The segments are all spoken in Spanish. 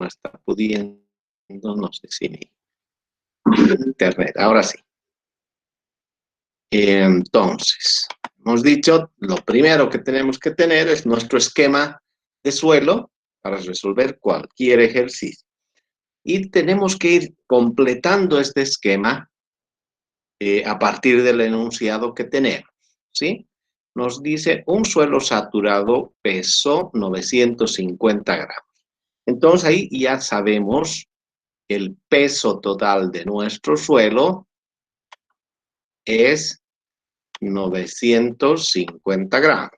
no está pudiendo, no sé si mi internet, ahora sí. Entonces, hemos dicho, lo primero que tenemos que tener es nuestro esquema de suelo para resolver cualquier ejercicio. Y tenemos que ir completando este esquema a partir del enunciado que tenemos, ¿sí? Nos dice, un suelo saturado pesó 950 gramos. Entonces ahí ya sabemos que el peso total de nuestro suelo es 950 gramos.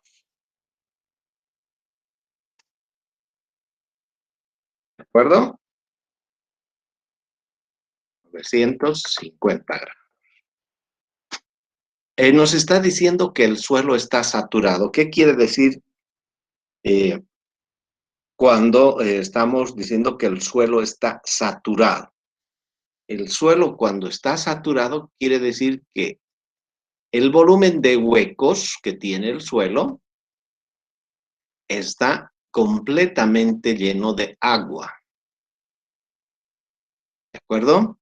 ¿De acuerdo? 950 gramos. Nos está diciendo que el suelo está saturado. ¿Qué quiere decir cuando estamos diciendo que el suelo está saturado? El suelo cuando está saturado quiere decir que el volumen de huecos que tiene el suelo está completamente lleno de agua. ¿De acuerdo?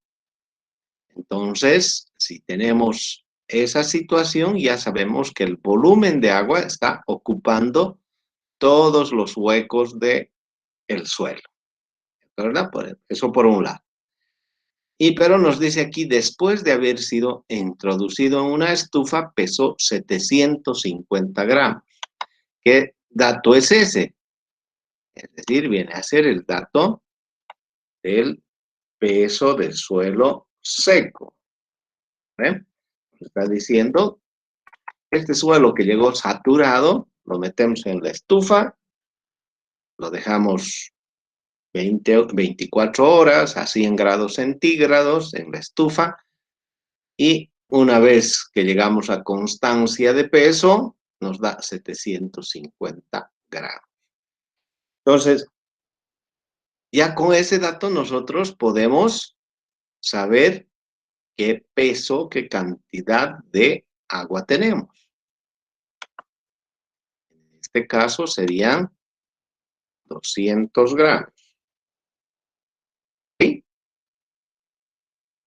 Entonces, si tenemos esa situación, ya sabemos que el volumen de agua está ocupando todos los huecos del suelo. ¿Verdad? Eso por un lado. Pero nos dice aquí, después de haber sido introducido en una estufa, pesó 750 gramos. ¿Qué dato es ese? Es decir, viene a ser el dato del peso del suelo seco. ¿Eh? Está diciendo, este suelo que llegó saturado, lo metemos en la estufa, lo dejamos 24 horas a 100 grados centígrados en la estufa, y una vez que llegamos a constancia de peso, nos da 750 gramos. Entonces, ya con ese dato nosotros podemos saber qué peso, qué cantidad de agua tenemos. En este caso serían 200 gramos. ¿Sí?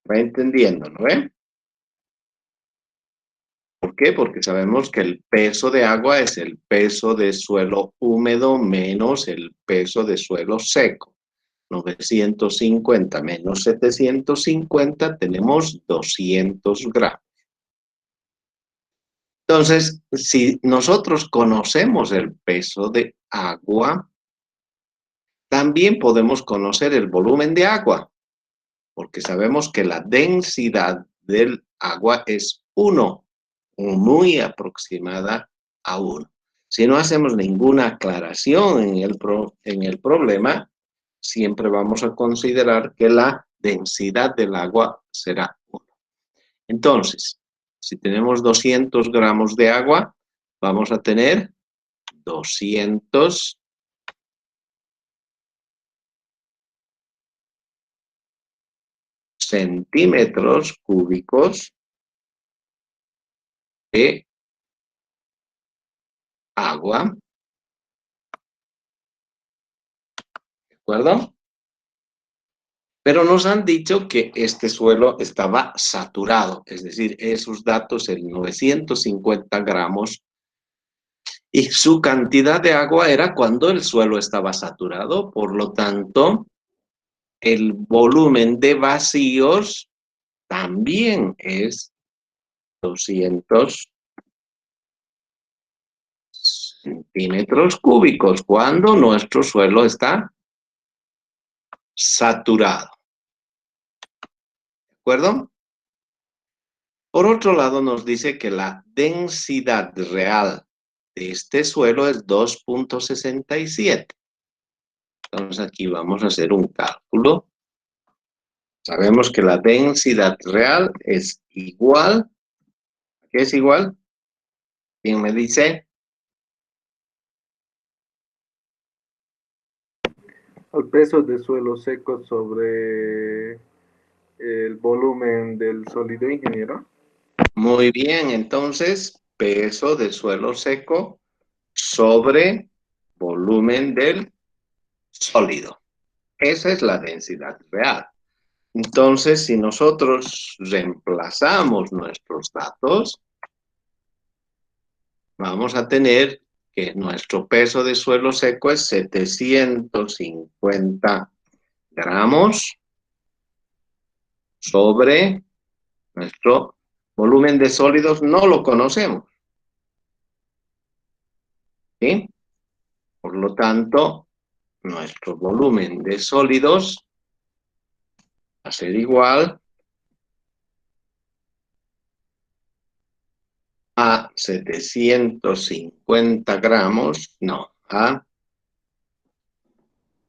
¿Va entendiendo, no ve? ¿Por qué? Porque sabemos que el peso de agua es el peso de suelo húmedo menos el peso de suelo seco. 950 menos 750, tenemos 200 gramos. Entonces, si nosotros conocemos el peso de agua, también podemos conocer el volumen de agua, porque sabemos que la densidad del agua es 1, muy aproximada a 1. Si no hacemos ninguna aclaración en el problema, siempre vamos a considerar que la densidad del agua será 1. Entonces, si tenemos 200 gramos de agua, vamos a tener 200 centímetros cúbicos de agua. ¿De acuerdo? Pero nos han dicho que este suelo estaba saturado, es decir, esos datos, el 950 gramos, y su cantidad de agua era cuando el suelo estaba saturado, por lo tanto, el volumen de vacíos también es 200 centímetros cúbicos, cuando nuestro suelo está saturado. ¿De acuerdo? Por otro lado, nos dice que la densidad real de este suelo es 2.67. Entonces aquí vamos a hacer un cálculo. Sabemos que la densidad real es igual. ¿Qué es igual? ¿Quién me dice? Al peso de suelo seco sobre el volumen del sólido, ingeniero. Muy bien, entonces, peso de suelo seco sobre volumen del sólido. Esa es la densidad real. Entonces, si nosotros reemplazamos nuestros datos, vamos a tener que nuestro peso de suelo seco es 750 gramos sobre nuestro volumen de sólidos, no lo conocemos, ¿sí? Por lo tanto, nuestro volumen de sólidos va a ser igual a 750 gramos, no,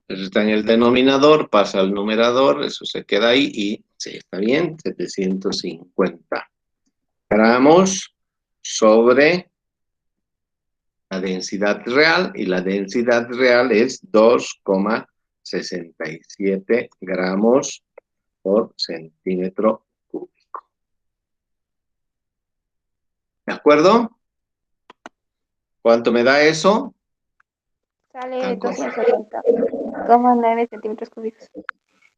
eso está en el denominador, pasa al numerador, eso se queda ahí y sí, está bien, 750 gramos sobre la densidad real, y la densidad real es 2,67 gramos por centímetro cúbico. ¿De acuerdo? ¿Cuánto me da eso? Sale 280,9 centímetros cúbicos.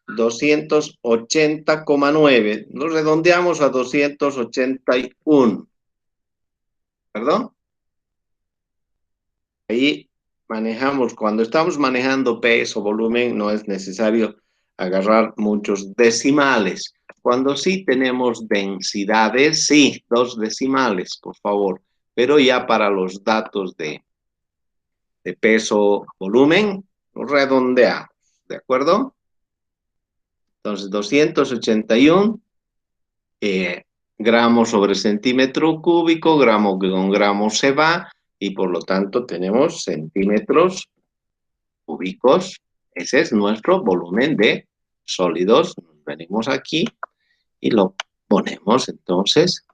280,9. Lo redondeamos a 281. ¿Perdón? Ahí manejamos, cuando estamos manejando peso, volumen, no es necesario agarrar muchos decimales. Cuando sí tenemos densidades, sí, 2 decimales, por favor. Pero ya para los datos de peso, volumen, los redondeamos. ¿De acuerdo? Entonces, 281 gramos sobre centímetro cúbico, gramo con gramo se va, y por lo tanto tenemos centímetros cúbicos. Ese es nuestro volumen de sólidos. Venimos aquí y lo ponemos entonces,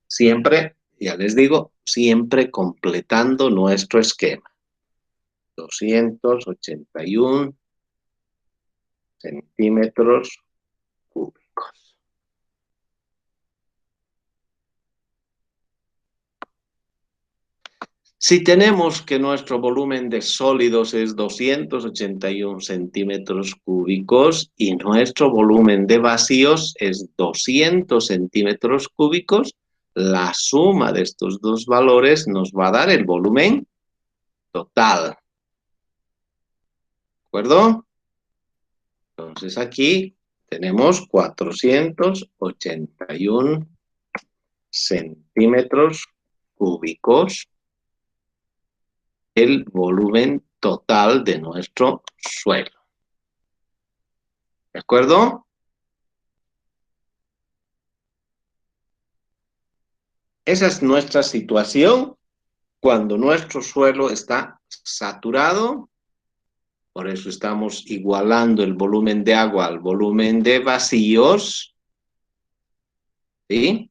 siempre, ya les digo, siempre completando nuestro esquema. 281 centímetros cúbicos. Si tenemos que nuestro volumen de sólidos es 281 centímetros cúbicos y nuestro volumen de vacíos es 200 centímetros cúbicos, la suma de estos dos valores nos va a dar el volumen total. ¿De acuerdo? Entonces aquí tenemos 481 centímetros cúbicos, el volumen total de nuestro suelo. ¿De acuerdo? Esa es nuestra situación cuando nuestro suelo está saturado. Por eso estamos igualando el volumen de agua al volumen de vacíos. ¿Sí?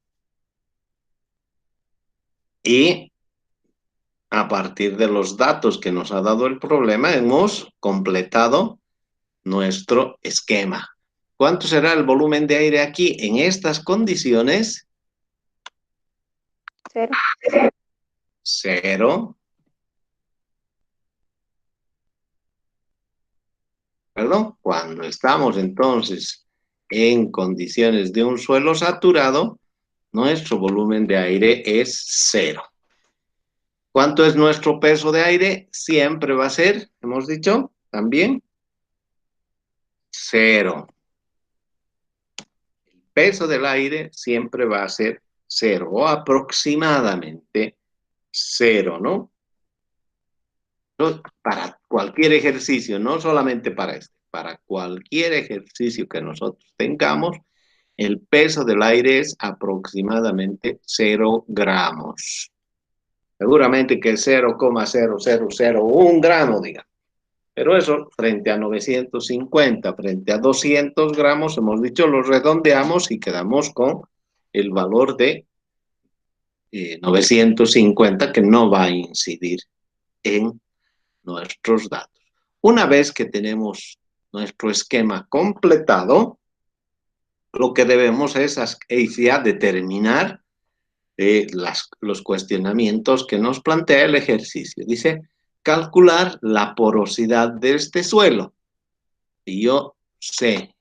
Y a partir de los datos que nos ha dado el problema, hemos completado nuestro esquema. ¿Cuánto será el volumen de aire aquí en estas condiciones? 0. 0. ¿Perdón? Cuando estamos entonces en condiciones de un suelo saturado, nuestro volumen de aire es 0. ¿Cuánto es nuestro peso de aire? Siempre va a ser, hemos dicho, también 0. El peso del aire siempre va a ser 0 o aproximadamente 0, ¿no? Para cualquier ejercicio, no solamente para este, para cualquier ejercicio que nosotros tengamos, el peso del aire es aproximadamente 0 gramos. Seguramente que 0,0001 gramo, diga. Pero eso, frente a 950, frente a 200 gramos, hemos dicho, lo redondeamos y quedamos con el valor de 950, que no va a incidir en nuestros datos. Una vez que tenemos nuestro esquema completado, lo que debemos es ya determinar los cuestionamientos que nos plantea el ejercicio. Dice, calcular la porosidad de este suelo. y yo sé.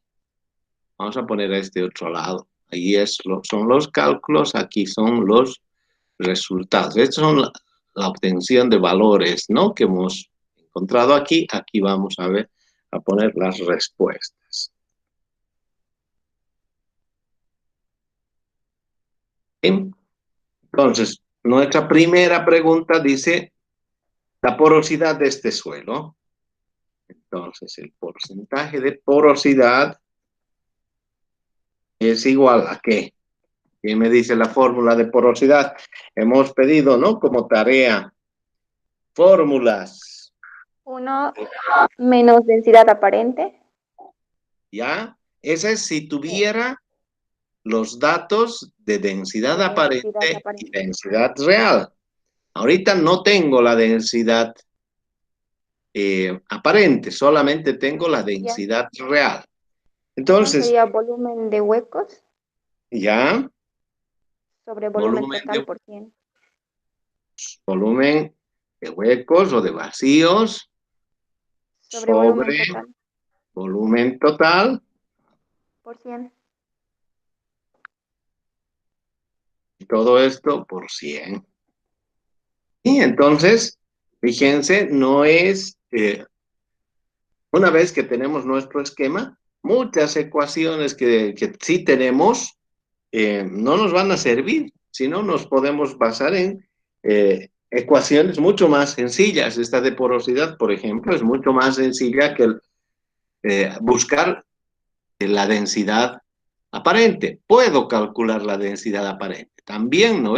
Vamos a poner a este otro lado. Ahí son los cálculos, aquí son los resultados. Estos son la obtención de valores, ¿no? Que hemos encontrado aquí. Aquí vamos a ver, a poner las respuestas. ¿Sí? Entonces, nuestra primera pregunta dice la porosidad de este suelo. Entonces, el porcentaje de porosidad es igual a ¿qué? ¿Quién me dice la fórmula de porosidad? Hemos pedido, ¿no? Como tarea, fórmulas. 1 menos densidad aparente. ¿Ya? Esa es si tuviera los datos de densidad aparente y densidad real. Ahorita no tengo la densidad aparente, solamente tengo la densidad real. Entonces, sería volumen de huecos ya, sobre volumen total por 100. Volumen de huecos o de vacíos sobre volumen total volumen total por 100. Y todo esto por 100. Y entonces, fíjense, no es... una vez que tenemos nuestro esquema, muchas ecuaciones que sí tenemos no nos van a servir, sino nos podemos basar en ecuaciones mucho más sencillas. Esta de porosidad, por ejemplo, es mucho más sencilla que buscar la densidad aparente. Puedo calcular la densidad aparente. También, ¿no?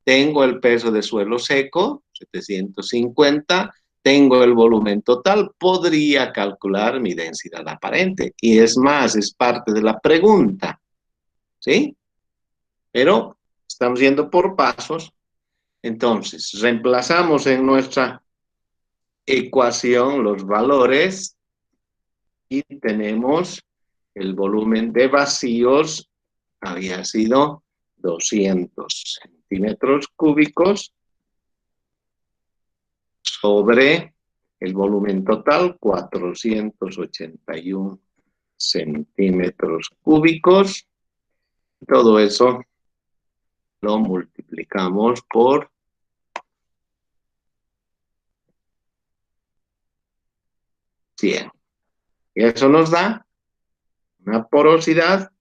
Tengo el peso de suelo seco, 750, tengo el volumen total, podría calcular mi densidad aparente. Y es más, es parte de la pregunta, ¿sí? Pero estamos yendo por pasos. Entonces, reemplazamos en nuestra ecuación los valores y tenemos el volumen de vacíos había sido 200 centímetros cúbicos sobre el volumen total, 481 centímetros cúbicos. Todo eso lo multiplicamos por 100. Y eso nos da una porosidad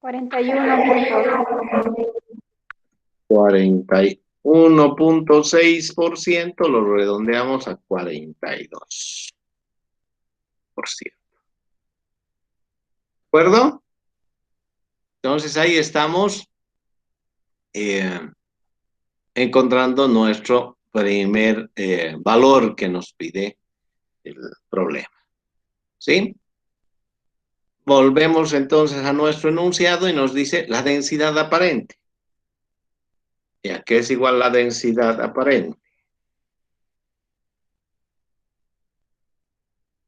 41.6%, lo redondeamos a 42%. ¿De acuerdo? Entonces ahí estamos encontrando nuestro primer valor que nos pide el problema. ¿Sí? Volvemos entonces a nuestro enunciado y nos dice la densidad aparente. ¿Y a qué es igual la densidad aparente?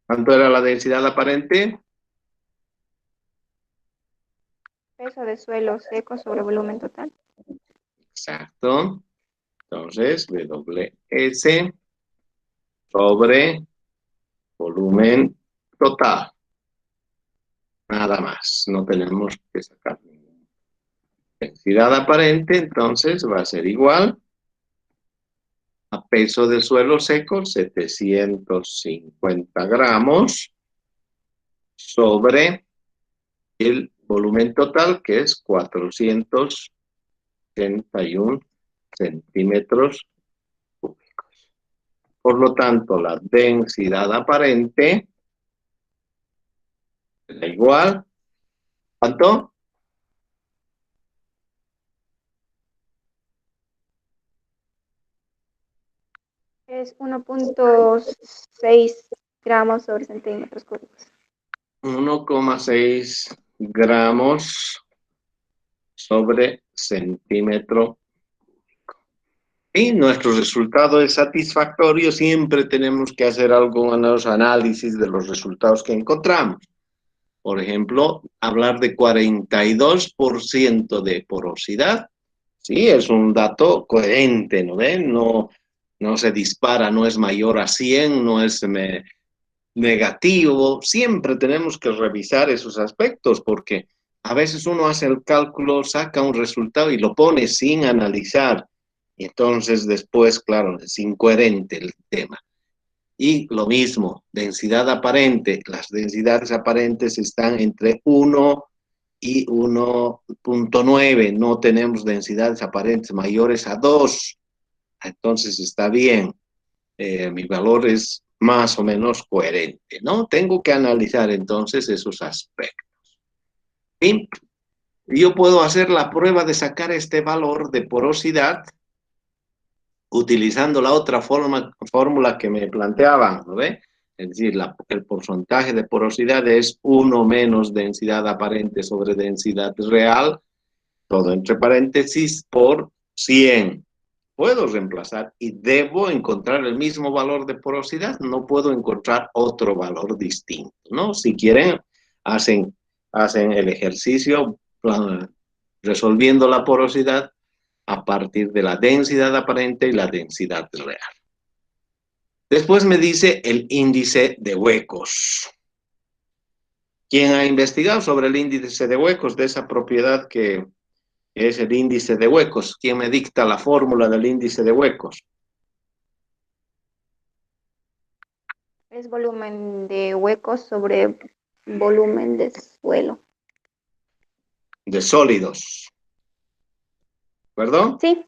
¿Cuánto era la densidad aparente? Peso de suelo seco sobre volumen total. Exacto. Entonces, WS sobre volumen total. Nada más. No tenemos que sacar ninguna densidad aparente, entonces va a ser igual a peso de suelo seco, 750 gramos, sobre el volumen total, que es 481 centímetros cúbicos. Por lo tanto, la densidad aparente es igual, ¿cuánto? Es 1.6 gramos sobre centímetros cúbicos. 1,6 gramos sobre centímetro cúbico. Y nuestro resultado es satisfactorio. Siempre tenemos que hacer algunos análisis de los resultados que encontramos. Por ejemplo, hablar de 42% de porosidad. Sí, es un dato coherente, ¿no ven? No se dispara, no es mayor a 100, no es negativo. Siempre tenemos que revisar esos aspectos porque a veces uno hace el cálculo, saca un resultado y lo pone sin analizar. Y entonces después, claro, es incoherente el tema. Y lo mismo, densidad aparente. Las densidades aparentes están entre 1 y 1.9. No tenemos densidades aparentes mayores a 2. Entonces está bien. Mi valor es más o menos coherente, ¿no? Tengo que analizar entonces esos aspectos. Y yo puedo hacer la prueba de sacar este valor de porosidad utilizando la otra fórmula que me planteaban, ¿no ve? Es decir, el porcentaje de porosidad es 1 menos densidad aparente sobre densidad real, todo entre paréntesis, por 100. Puedo reemplazar y debo encontrar el mismo valor de porosidad, no puedo encontrar otro valor distinto, ¿no? Si quieren, hacen el ejercicio resolviendo la porosidad a partir de la densidad aparente y la densidad real. Después me dice el índice de huecos. ¿Quién ha investigado sobre el índice de huecos de esa propiedad que es el índice de huecos? ¿Quién me dicta la fórmula del índice de huecos? Es volumen de huecos sobre volumen de suelo. De sólidos. ¿Perdón? Sí.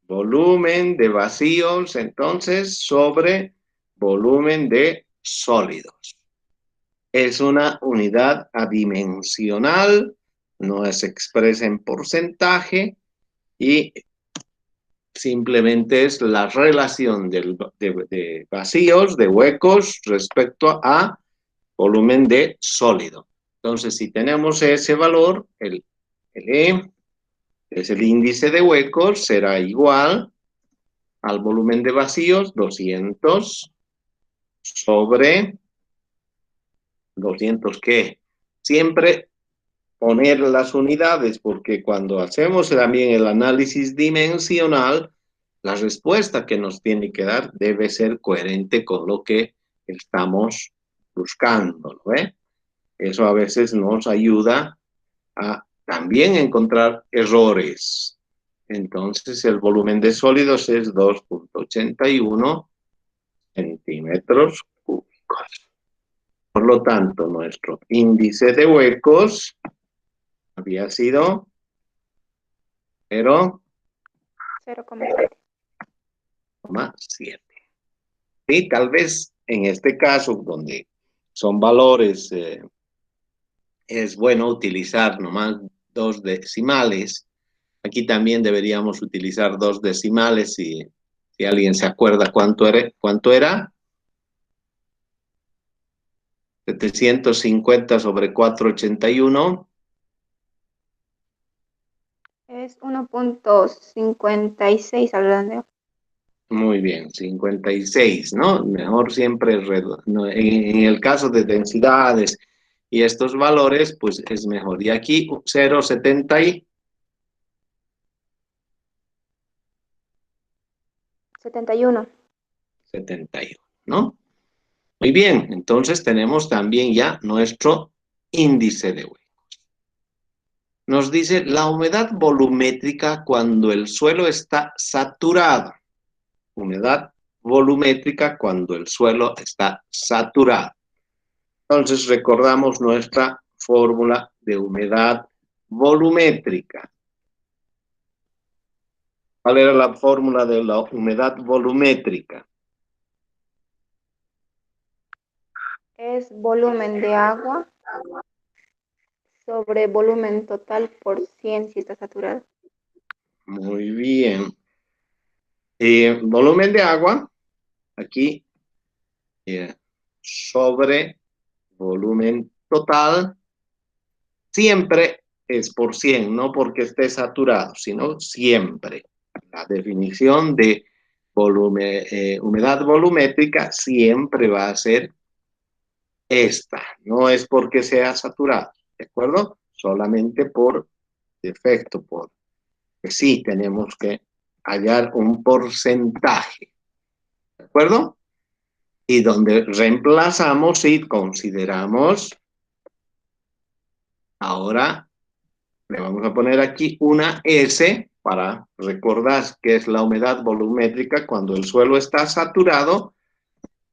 Volumen de vacíos, entonces, sobre volumen de sólidos. Es una unidad adimensional, no se expresa en porcentaje y simplemente es la relación de vacíos, de huecos, respecto a volumen de sólido. Entonces, si tenemos ese valor, el E, es el índice de huecos, será igual al volumen de vacíos, 200 sobre 200, ¿qué? Siempre poner las unidades, porque cuando hacemos también el análisis dimensional, la respuesta que nos tiene que dar debe ser coherente con lo que estamos buscando, ¿no? Eso a veces nos ayuda a también encontrar errores. Entonces, el volumen de sólidos es 2.81 centímetros cúbicos. Por lo tanto, nuestro índice de huecos había sido 0,7. Y tal vez en este caso, donde son valores, es bueno utilizar nomás 2 decimales. Aquí también deberíamos utilizar 2 decimales si alguien se acuerda cuánto era. 750 sobre 481. Es 1.56 al redondeo. Muy bien, 56, ¿no? Mejor siempre, en el caso de densidades y estos valores, pues es mejor. Y aquí 0,70 71. 71, ¿no? Muy bien, entonces tenemos también ya nuestro índice de huecos. Nos dice la humedad volumétrica cuando el suelo está saturado. Humedad volumétrica cuando el suelo está saturado. Entonces recordamos nuestra fórmula de humedad volumétrica. ¿Cuál era la fórmula de la humedad volumétrica? Es volumen de agua sobre volumen total por 100 si está saturado. Muy bien. Volumen de agua, aquí, sobre volumen total, siempre es por 100, no porque esté saturado, sino siempre. La definición de humedad volumétrica siempre va a ser esta, no es porque sea saturado, ¿de acuerdo? Solamente por defecto, porque sí tenemos que hallar un porcentaje, ¿de acuerdo? Y donde reemplazamos y consideramos, ahora le vamos a poner aquí una S para recordar que es la humedad volumétrica cuando el suelo está saturado.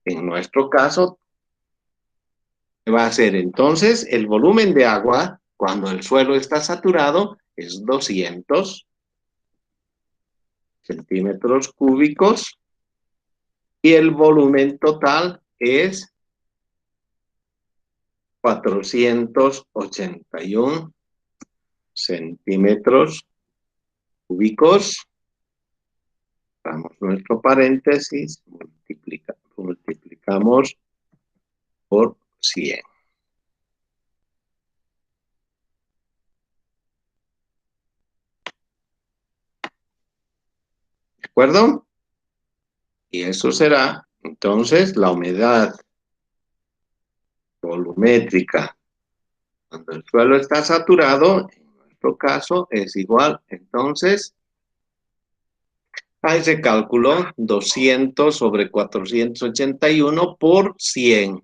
En nuestro caso, va a ser entonces el volumen de agua cuando el suelo está saturado es 200 centímetros cúbicos y el volumen total es 481 centímetros cúbicos. Damos nuestro paréntesis, multiplicamos por 100. ¿De acuerdo? Y eso será, entonces, la humedad volumétrica cuando el suelo está saturado, en nuestro caso, es igual, entonces, a ese cálculo, 200 sobre 481 por 100.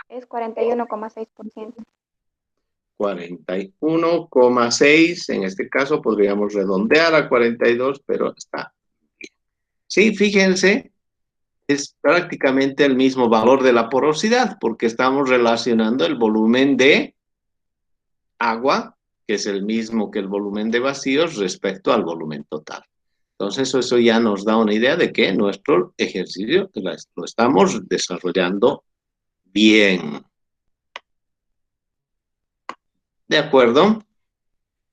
Es 41,6%. 41,6, en este caso podríamos redondear a 42, pero está bien. Sí, fíjense, es prácticamente el mismo valor de la porosidad, porque estamos relacionando el volumen de agua, que es el mismo que el volumen de vacíos, respecto al volumen total. Entonces, eso ya nos da una idea de que nuestro ejercicio lo estamos desarrollando bien. ¿De acuerdo?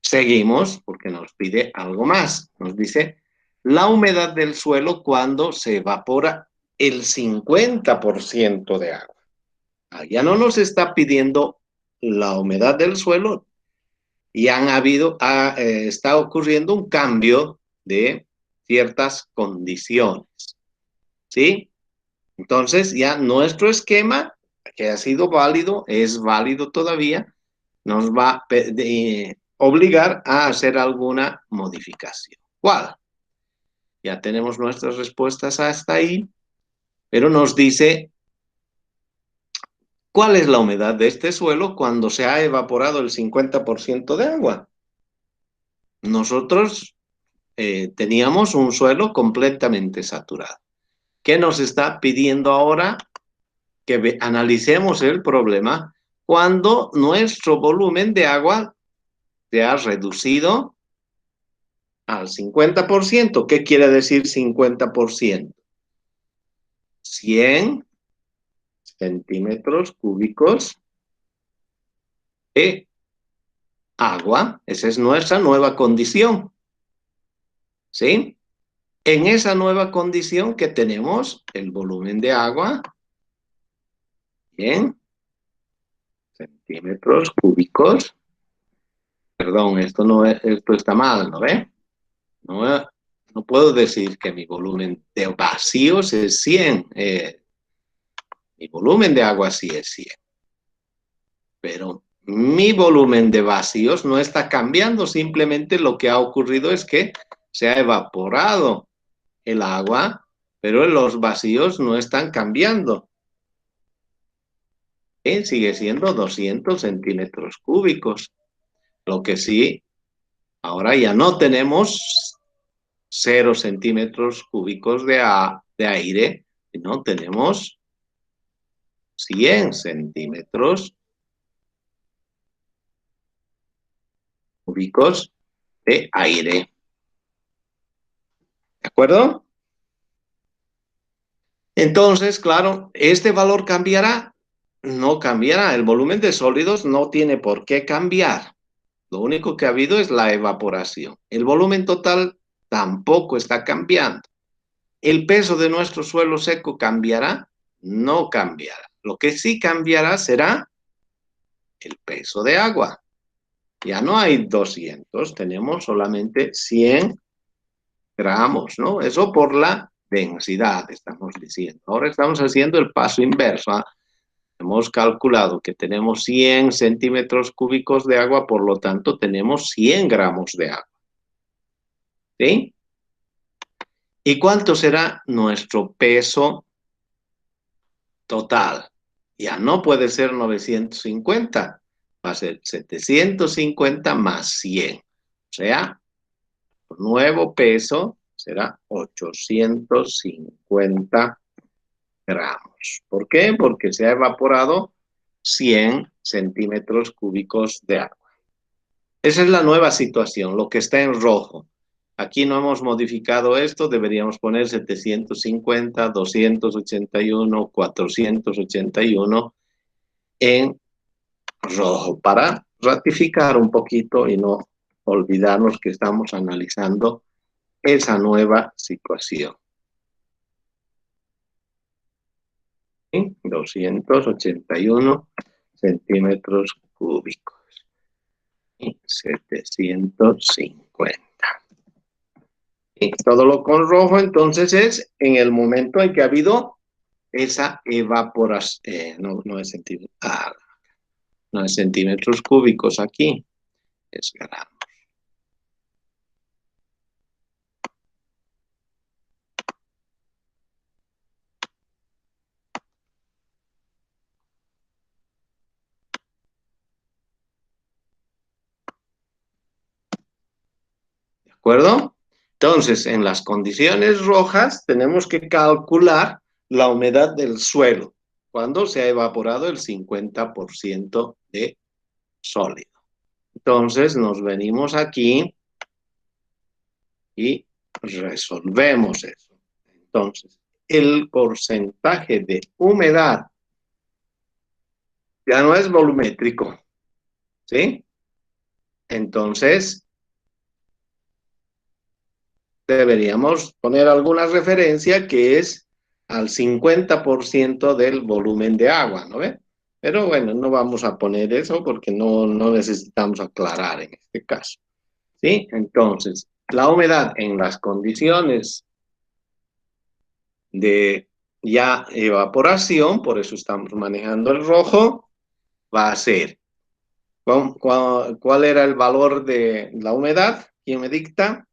Seguimos, porque nos pide algo más. Nos dice, la humedad del suelo cuando se evapora el 50% de agua. Ya no nos está pidiendo la humedad del suelo y está ocurriendo un cambio de ciertas condiciones. ¿Sí? Entonces ya nuestro esquema, que ha sido válido, es válido todavía, nos va a obligar a hacer alguna modificación. ¿Cuál? Ya tenemos nuestras respuestas hasta ahí, pero nos dice cuál es la humedad de este suelo cuando se ha evaporado el 50% de agua. Nosotros teníamos un suelo completamente saturado. ¿Qué nos está pidiendo ahora? Que analicemos el problema cuando nuestro volumen de agua se ha reducido al 50%. ¿Qué quiere decir 50%? 100 centímetros cúbicos de agua. Esa es nuestra nueva condición. ¿Sí? En esa nueva condición que tenemos, el volumen de agua, bien, centímetros cúbicos. Perdón, esto está mal, ¿no ve? No puedo decir que mi volumen de vacíos es 100. Mi volumen de agua sí es 100. Pero mi volumen de vacíos no está cambiando. Simplemente lo que ha ocurrido es que se ha evaporado el agua, pero los vacíos no están cambiando. Sigue siendo 200 centímetros cúbicos. Lo que sí, ahora ya no tenemos 0 centímetros cúbicos de aire, sino tenemos 100 centímetros cúbicos de aire. ¿De acuerdo? Entonces, claro, ¿este valor cambiará? No cambiará. El volumen de sólidos no tiene por qué cambiar. Lo único que ha habido es la evaporación. El volumen total tampoco está cambiando. ¿El peso de nuestro suelo seco cambiará? No cambiará. Lo que sí cambiará será el peso de agua. Ya no hay 200, tenemos solamente 100 gramos, ¿no? Eso por la densidad, estamos diciendo. Ahora estamos haciendo el paso inverso, ¿eh? Hemos calculado que tenemos 100 centímetros cúbicos de agua, por lo tanto tenemos 100 gramos de agua. ¿Sí? ¿Y cuánto será nuestro peso total. Ya no puede ser 950, va a ser 750 más 100. O sea, el nuevo peso será 850 gramos. ¿Por qué? Porque se ha evaporado 100 centímetros cúbicos de agua. Esa es la nueva situación, lo que está en rojo. Aquí no hemos modificado esto, deberíamos poner 750, 281, 481 en rojo para ratificar un poquito y no olvidarnos que estamos analizando esa nueva situación. 281 centímetros cúbicos y 750. Y todo lo con rojo, entonces es en el momento en que ha habido esa evaporación, no es centímetros cúbicos aquí, es gramos. ¿De acuerdo? Entonces, en las condiciones rojas tenemos que calcular la humedad del suelo cuando se ha evaporado el 50% de sólido. Entonces, nos venimos aquí y resolvemos eso. Entonces, el porcentaje de humedad ya no es volumétrico, ¿sí? Entonces, deberíamos poner alguna referencia que es al 50% del volumen de agua, ¿no ve? Pero bueno, no vamos a poner eso porque no necesitamos aclarar en este caso, ¿sí? Entonces, la humedad en las condiciones de ya evaporación, por eso estamos manejando el rojo, va a ser, ¿cuál era el valor de la humedad? ¿Quién me dicta?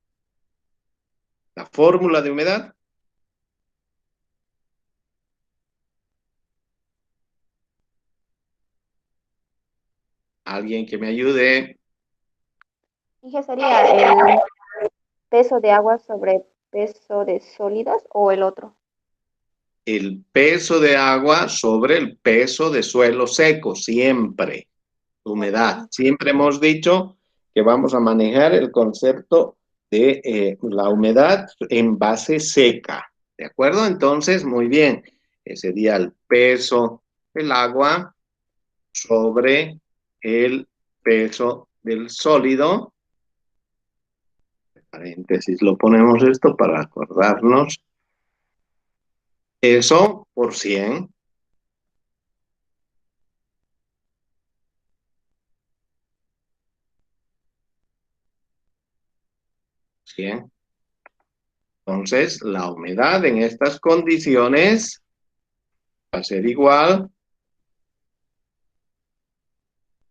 La fórmula de humedad. Alguien que me ayude. ¿Y qué sería el peso de agua sobre peso de sólidos o el otro? El peso de agua sobre el peso de suelo seco, siempre. Humedad. Siempre hemos dicho que vamos a manejar el concepto de la humedad en base seca. ¿De acuerdo? Entonces, muy bien. Ese sería el peso del agua sobre el peso del sólido. En paréntesis lo ponemos esto para acordarnos. Eso por 100. 100. Entonces, la humedad en estas condiciones va a ser igual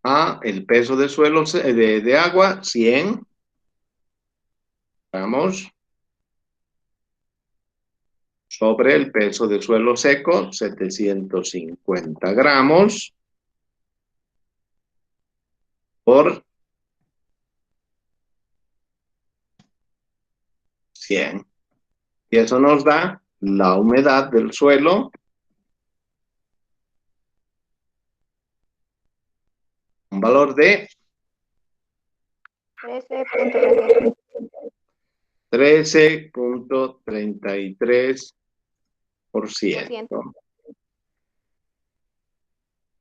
a el peso de suelo de agua, 100 gramos, sobre el peso de suelo seco, 750 gramos, por 100. Y eso nos da la humedad del suelo, un valor de 13.33. 13.33%.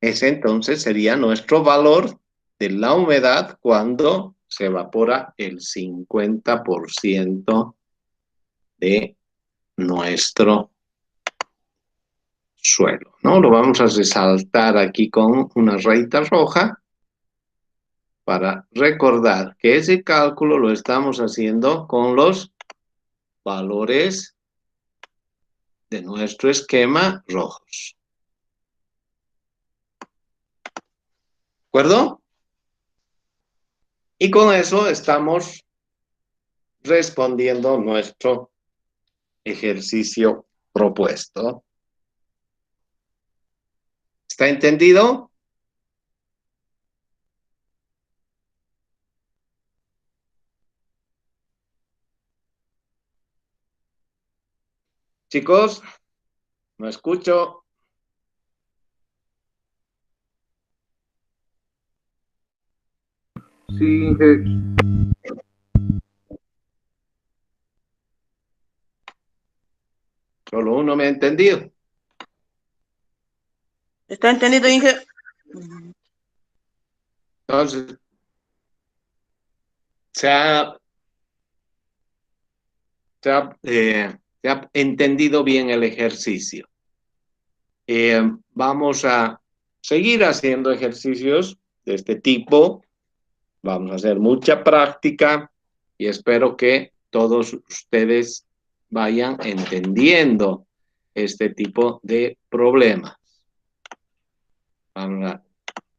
Ese entonces sería nuestro valor de la humedad cuando se evapora el 50% de nuestro suelo, ¿no? Lo vamos a resaltar aquí con una rayita roja para recordar que ese cálculo lo estamos haciendo con los valores de nuestro esquema rojos. ¿De acuerdo? Y con eso estamos respondiendo nuestro ejercicio propuesto. ¿Está entendido? Chicos, no escucho. Sí, Inge. Solo uno me ha entendido. ¿Está entendido, Inge? Entonces, se ha entendido bien el ejercicio. Vamos a seguir haciendo ejercicios de este tipo. Vamos a hacer mucha práctica y espero que todos ustedes vayan entendiendo este tipo de problemas. Vamos a